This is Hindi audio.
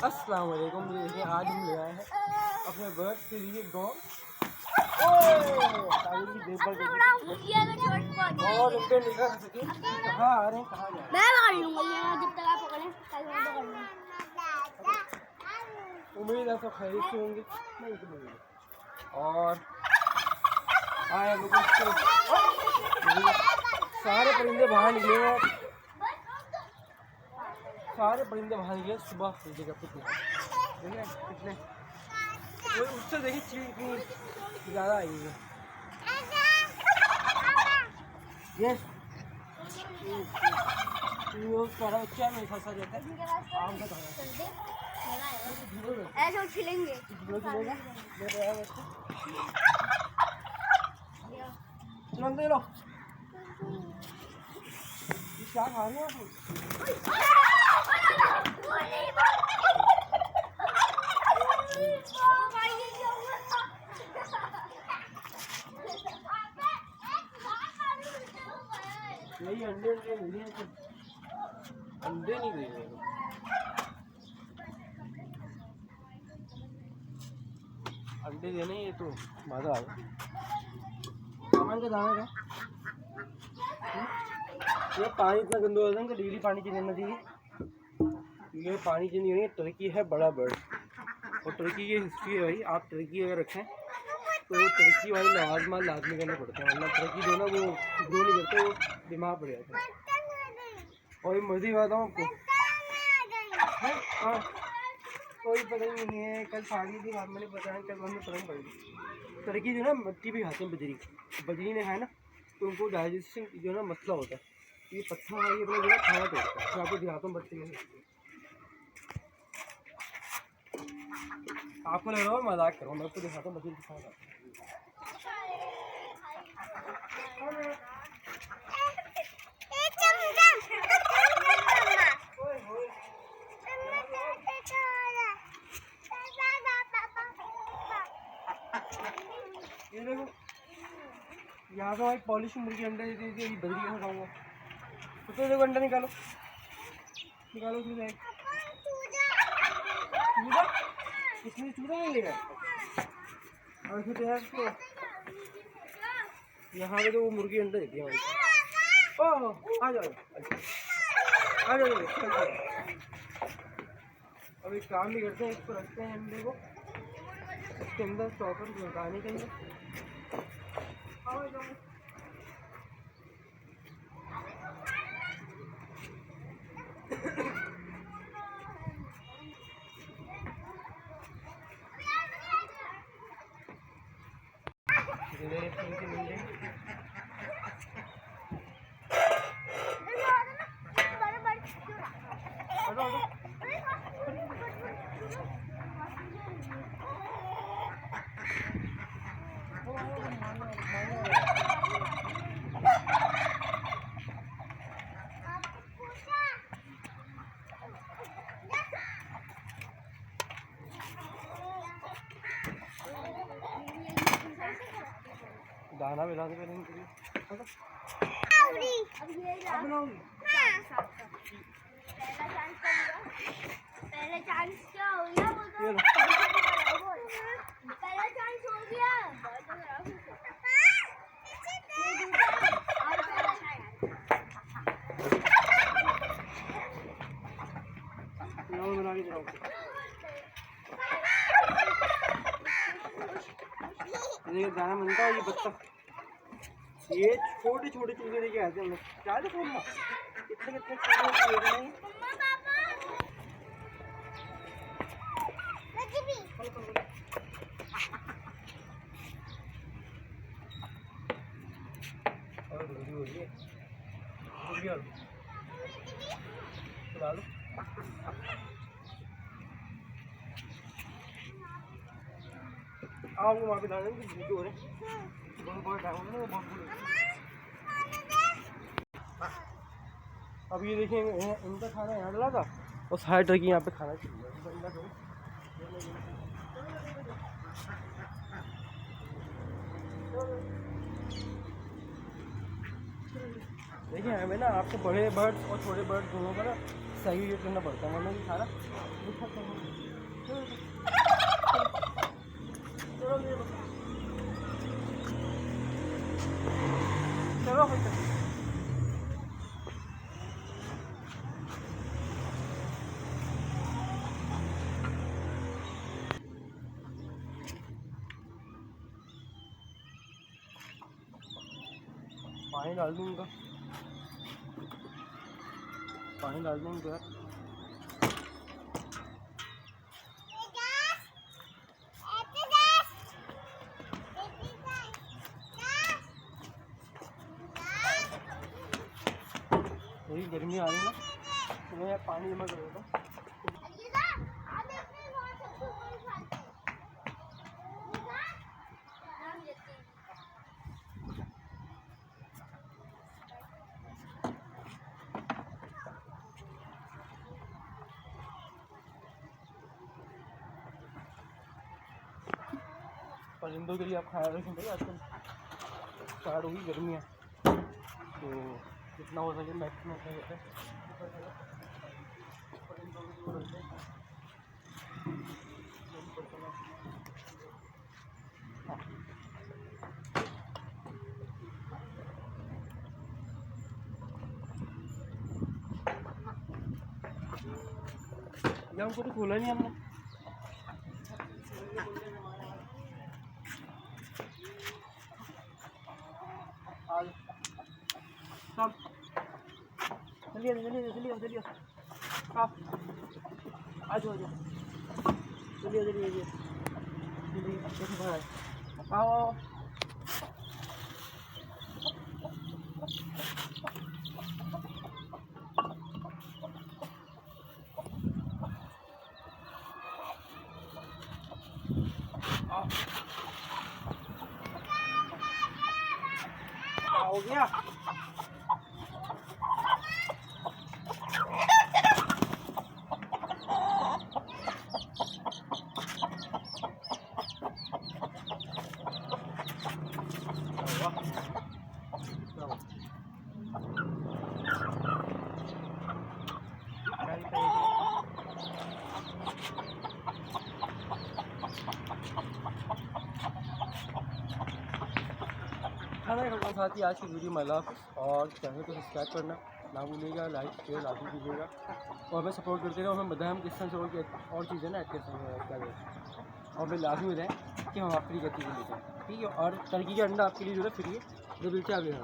अस्सलाम वालेकुम। देखिए आज हम ले आए हैं अपने बर्ड के लिए और इनके निगाह कर सके कहाँ आ रहे हैं कहाँ जा रहे हैं। जब तक आप पकड़ें उम्मीद है तो खैरियत से होंगे। नहीं तो नहीं। और आया सारे परिंदे बाहर निकले हैं। सारे परिंदे बाहर निकले सुबह जगह पे कितने वो उससे देखिए चीड़ इतनी ज़्यादा आई है। यस सारा बच्चा में फंसा रहता है। आम का ऐसे छिलेंगे दे लो क्या खा रहे हो आप? नहीं अंडे नहीं है, अंडे नहीं दे रहे। अंडे देने ये तो मजा आ गया। सामान का दाना का ये पानी इतना गंदा हो जाएगा, डेली पानी चेंज करना चाहिए। ये पानी चेंज नहीं, टर्की है बड़ा बर्ड और टर्की की हिस्ट्री है भाई। आप टर्की अगर रखें तो वो टर्की वाले लाजमान लाजमी करना पड़ता है, वरना टर्की जो ना वो ग्रो नहीं करते, वो बीमार पड़ जाता है। और ये मज़े बात हूँ आपको हाँ कोई पता ही नहीं है। कल साड़ी थी बाद मैंने बताया, कल हमें पसंद पड़ी टर्की जो ना मिट्टी भी खाते हैं। बजरी ने खाए ना तो उनको डाइजेशन जो है ना मसला होता है। ये पत्थर ये अपना जो है खाना पड़ता है। आपको दिखाता हूँ बच्चे में आपको लग रहा है मजाक करो, मैं आपको दिखाता हूँ बच्चे खाना। ये देखो यहाँ तो भाई पॉलिश मुर्गी अंडा देती है। ये बजरी कैसे खाऊंगा? तो देखो अंडा निकालो निकालो उसमें चूजा इसमें चूजा नहीं लेगा। और फिर तो इसको यहाँ पे तो वो मुर्गी अंडा देती है भाई। ओह आ जाओ आ जाओ। अब एक काम भी करते हैं, इसको रखते हैं अंडे को इसके अंदर चॉपर लगाने के अंदर। दाना मिला दे पहले इनके लिए। पहले चांस क्या हो गया? पहला चांस हो गया। ये दाना बनता है। ये बच्चा ये छोटे छोटे चूजे लेके आते हैं हम लोग। क्या देखो कितने कितने छोटे नहीं और दूरी हो रही है डालो। आप वहाँ पे डालेंगे वीडियो हो रहे बहुत डाउन है, बहुत बुरे। अब ये देखिए इनका खाना यहाँ डाला था और साइड रखी यहाँ पे खाना चाहिए। देखिए हमें ना आपको बड़े बर्ड्स और छोटे बर्ड्स दोनों का ना सेग्रीगेट करना पड़ता है, वरना ये सारा मिक्स करना। चलो चलो चलो पानी डाल दूँ उनका, पानी डाल दूँ उनका। थोड़ी गर्मी आ रही है ना, तो मैं पानी जमा कर देता हूँ। परिंदों के लिए आप ख्याल रखें भाई, आजकल स्टार्ट होगी गर्मियाँ, तो जितना हो सके मैक्सिमम अपना होता है परिंदों के दूर रहते हैं। या उनको तो खोला नहीं हमने। सब चलिए चलिए चलिए चलिए आप आ जाओ चलिए चलिए चलिए चलिए आओ। हो गया साथ ही आज की वीडियो में लाभ, और चैनल को सब्सक्राइब करना ना भूलिएगा, लाइक शेयर लाजमी कीजिएगा और हमें सपोर्ट करते रहो। हमें बताएं हम किस तरह से और चीज़ें ना ऐड कर सकते हैं, क्या करें, और हमें लाजमी बताएं कि हम आपके लिए क्या चीज़ें लेते हैं, ठीक है। और टर्की का अंडा आपके लिए जो है फ्री है, जो बिल्कुल आ गया।